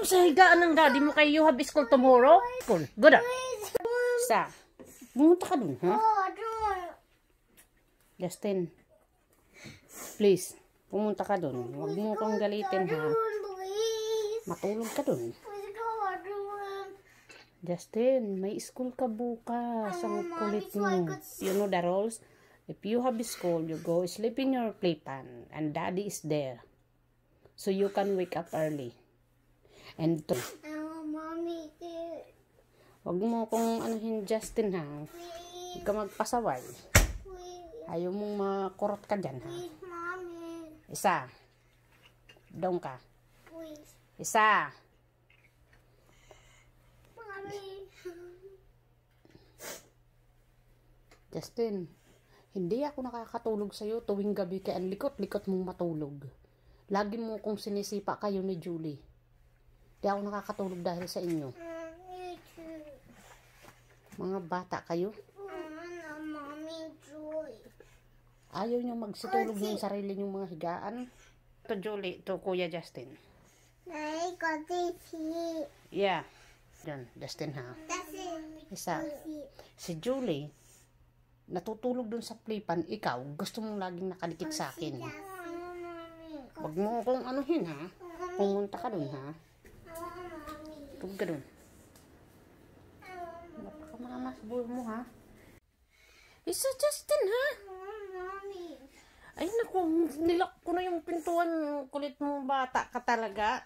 doon sa higaan ng daddy mo kay you have school tomorrow. Cool. Good up. Isa. Pumunta ka doon, ha? Justin. Please. Pumunta ka doon. Huwag mo kong galitin, ha? Matulog ka doon. Justin, may school ka bukas. Ang kulit mo. You know the rules? If you have school, you go sleep in your playpen. And daddy is there. So you can wake up early. And to... Mommy, Huwag mo kong anuhin, Justin, ha? Huwag ka magpasaway. Ayaw mong makurot ka dyan, ha? Mommy, Isa. Doon ka. please. Isa. Mommy. Justin, hindi ako nakakatulog sa'yo tuwing gabi kaya ang likot-likot mong matulog. Lagi mo kong sinisipa kayo ni Julie. Hindi ako nakakatulog dahil sa inyo. Me too. Mga bata kayo. Mommy, Joy. Ayaw nyo magsitulog ng sarili nyong mga higaan. To Julie, to Kuya Justin. I got this here. Yeah. Yan, Justin, ha? That's it. Isa. Si Julie, natutulog dun sa playpan. Ikaw, gusto mong laging nakadikit sa akin. Huwag mo akong anuhin, ha? Pumunta ka dun, ha? Tulog ka dun. Napakamamas buhay mo, ha? Isa, Justin, ha? Ay, naku, nilak ko na yung pintuan. Kulit mo bata ka talaga.